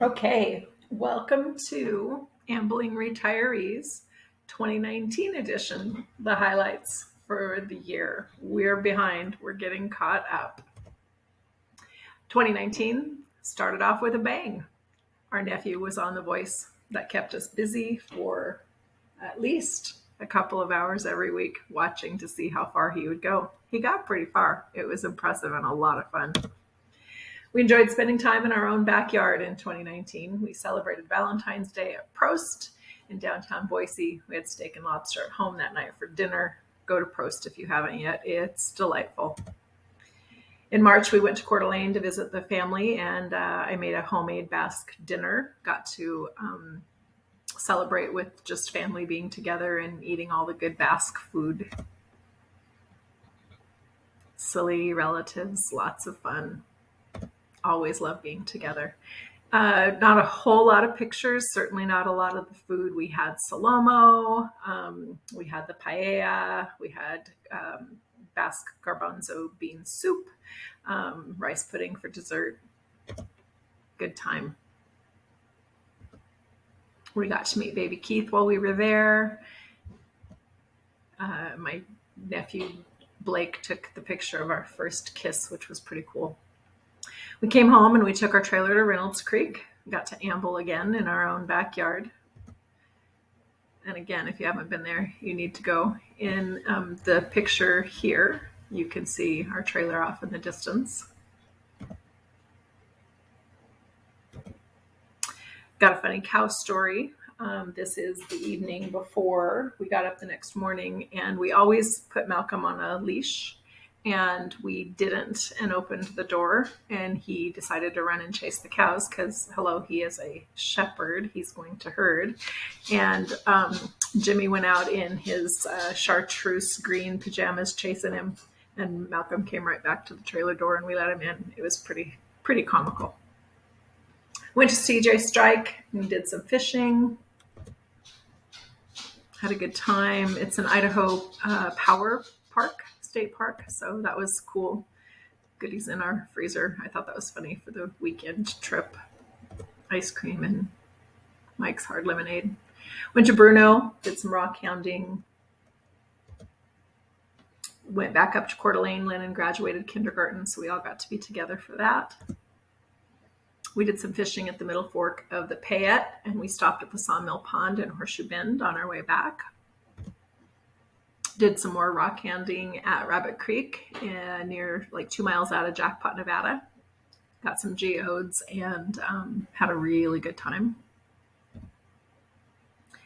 Okay, welcome to Ambling Retirees 2019 edition, the highlights for the year. We're behind, we're getting caught up. 2019 started off with a bang. Our nephew was on The Voice. That kept us busy for at least a couple of hours every week watching to see how far he would go. He got pretty far. It was impressive and a lot of fun. We enjoyed spending time in our own backyard in 2019. We celebrated Valentine's Day at Prost in downtown Boise. We had steak and lobster at home that night for dinner. Go to Prost if you haven't yet. It's delightful. In March, we went to Coeur d'Alene to visit the family, and I made a homemade Basque dinner. Got to celebrate with just family being together and eating all the good Basque food. Silly relatives, lots of fun. Always love being together. Not a whole lot of pictures, certainly not a lot of the food. We had salomo, we had the paella, we had Basque garbanzo bean soup, rice pudding for dessert. Good time. We got to meet baby Keith while we were there. My nephew Blake took the picture of our first kiss, which was pretty cool. We came home and we took our trailer to Reynolds Creek. We got to amble again in our own backyard. And again, if you haven't been there, you need to go. In the picture here, you can see our trailer off in the distance. Got a funny cow story. This is the evening before we got up the next morning, and we always put Malcolm on a leash. And we didn't, and opened the door, and he decided to run and chase the cows because, hello, he is a shepherd. He's going to herd. And Jimmy went out in his chartreuse green pajamas chasing him, and Malcolm came right back to the trailer door, and we let him in. It was pretty comical. Went to CJ Strike and did some fishing. Had a good time. It's an Idaho power park. State park, so that was cool. Goodies in our freezer. I thought that was funny for the weekend trip. Ice cream and Mike's Hard Lemonade. Went to Bruno, did some rock hounding. Went back up to Coeur d'Alene. Lennon graduated kindergarten, so we all got to be together for that. We did some fishing at the Middle Fork of the Payette, and we stopped at the Sawmill Pond in Horseshoe Bend on our way back. Did some more rock hounding at Rabbit Creek near like 2 miles out of Jackpot, Nevada. Got some geodes and had a really good time.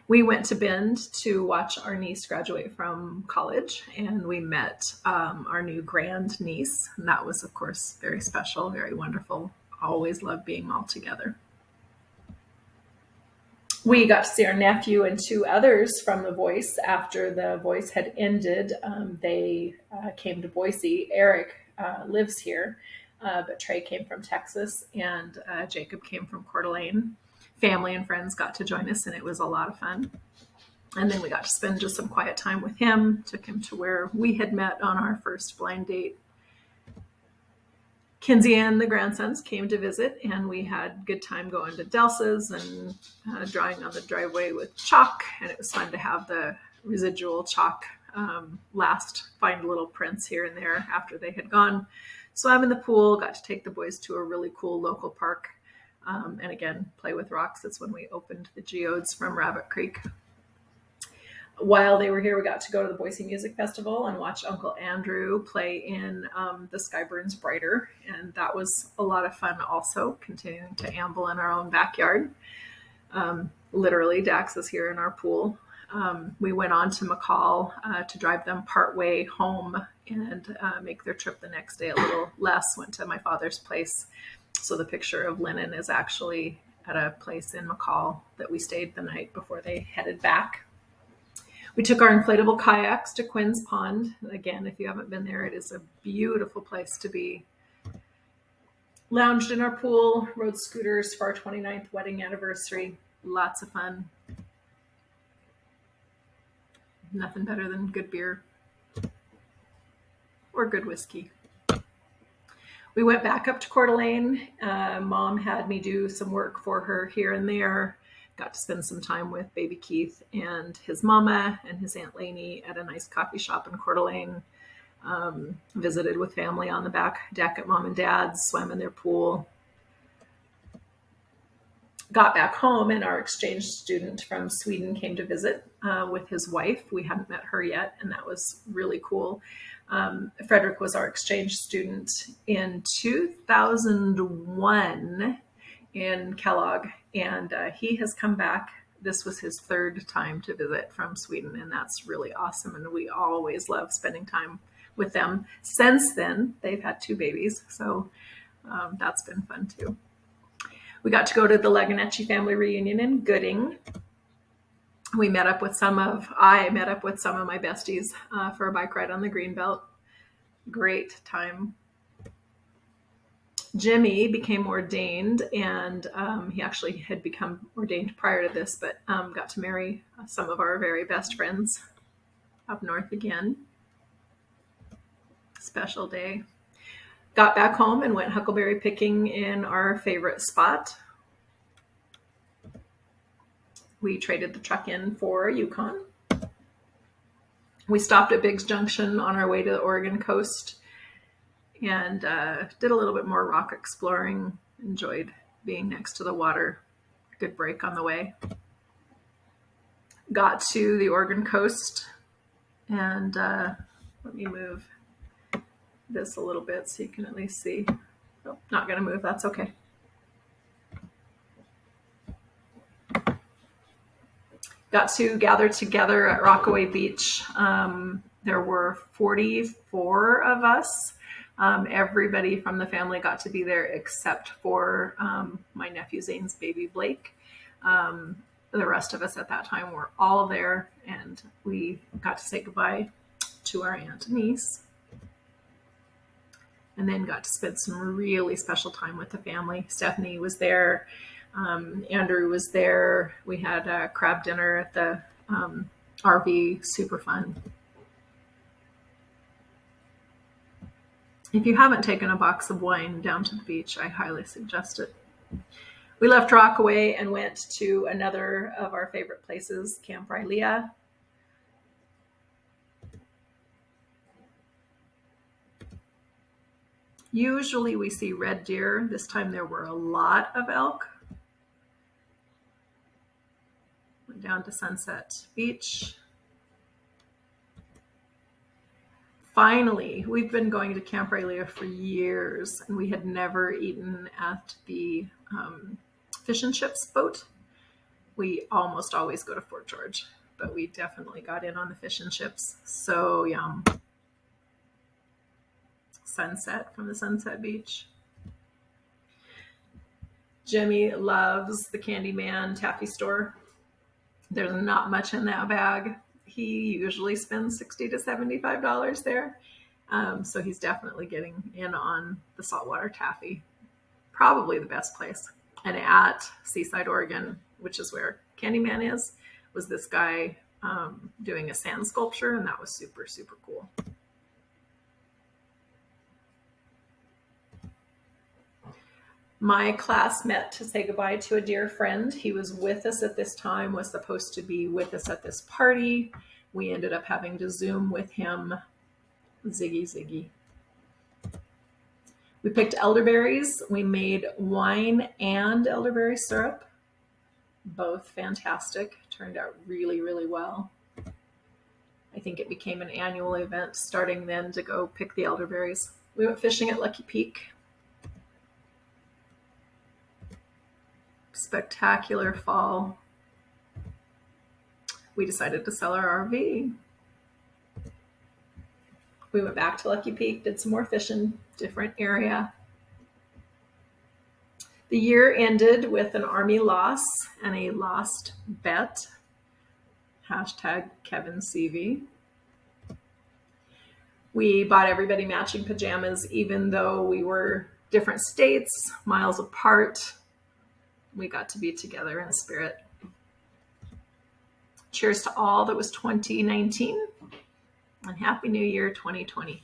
We went to Bend to watch our niece graduate from college, and we met our new grand niece. And that was, of course, very special, very wonderful. Always love being all together. We got to see our nephew and two others from The Voice after The Voice had ended. They came to Boise. Eric lives here, but Trey came from Texas, and Jacob came from Coeur d'Alene. Family and friends got to join us, and it was a lot of fun. And then we got to spend just some quiet time with him. Took him to where we had met on our first blind date. Kinsey and the grandsons came to visit, and we had good time going to Delsa's and drawing on the driveway with chalk. And it was fun to have the residual chalk last, find little prints here and there after they had gone. Swam in the pool, got to take the boys to a really cool local park. And again, play with rocks. That's when we opened the geodes from Rabbit Creek. While they were here, we got to go to the Boise Music Festival and watch Uncle Andrew play in The Sky Burns Brighter. And that was a lot of fun also, continuing to amble in our own backyard. Literally, Dax is here in our pool. We went on to McCall to drive them partway home and make their trip the next day a little less. Went to my father's place. So the picture of Lennon is actually at a place in McCall that we stayed the night before they headed back. We took our inflatable kayaks to Quinn's Pond. Again, if you haven't been there, it is a beautiful place to be. Lounged in our pool, rode scooters for our 29th wedding anniversary. Lots of fun. Nothing better than good beer or good whiskey. We went back up to Coeur d'Alene. Mom had me do some work for her here and there. Got to spend some time with baby Keith and his mama and his Aunt Lainey at a nice coffee shop in Coeur d'Alene. Visited with family on the back deck at mom and dad's, swam in their pool. Got back home, and our exchange student from Sweden came to visit with his wife. We hadn't met her yet, and that was really cool. Frederick was our exchange student in 2001 in Kellogg, and he has come back. This was his third time to visit from Sweden, and that's really awesome. And we always love spending time with them. Since then, they've had 2 babies, so that's been fun too. We got to go to the Leganetti family reunion in Gooding. I met up with some of my besties for a bike ride on the Greenbelt. Great time. Jimmy became ordained, and he actually had become ordained prior to this, but got to marry some of our very best friends up north again. Special day. Got back home and went huckleberry picking in our favorite spot. We traded the truck in for a Yukon. We stopped at Biggs Junction on our way to the Oregon coast and did a little bit more rock exploring. Enjoyed being next to the water. Good break on the way. Got to the Oregon coast, and let me move this a little bit so you can at least see. Oh, not going to move. That's okay. Got to gather together at Rockaway Beach. There were 44 of us. Everybody from the family got to be there except for my nephew Zane's baby Blake. The rest of us at that time were all there, and we got to say goodbye to our aunt and niece, and then got to spend some really special time with the family. Stephanie was there. Andrew was there. We had a crab dinner at the RV. Super fun. If you haven't taken a box of wine down to the beach, I highly suggest it. We left Rockaway and went to another of our favorite places, Camp Rylea. Usually we see red deer. This time there were a lot of elk. Went down to Sunset Beach. Finally, we've been going to Camp Rylea for years, and we had never eaten at the fish and chips boat. We almost always go to Fort George, but we definitely got in on the fish and chips. So yum. Sunset from the Sunset Beach. Jimmy loves the Candyman taffy store. There's not much in that bag. He usually spends $60 to $75 there. So he's definitely getting in on the saltwater taffy. Probably the best place. And at Seaside, Oregon, which is where Candyman is, was this guy doing a sand sculpture, and that was super, super cool. My class met to say goodbye to a dear friend. He was with us at this time, was supposed to be with us at this party. We ended up having to Zoom with him. Ziggy. We picked elderberries. We made wine and elderberry syrup. Both fantastic. Turned out really, really well. I think it became an annual event starting then to go pick the elderberries. We went fishing at Lucky Peak. Spectacular fall. We decided to sell our RV. We went back to Lucky Peak, did some more fishing, different area. The year ended with an Army loss and a lost bet. Hashtag Kevin CV. We bought everybody matching pajamas, even though we were different states, miles apart. We got to be together in spirit. Cheers to all that was 2019, and Happy New Year 2020.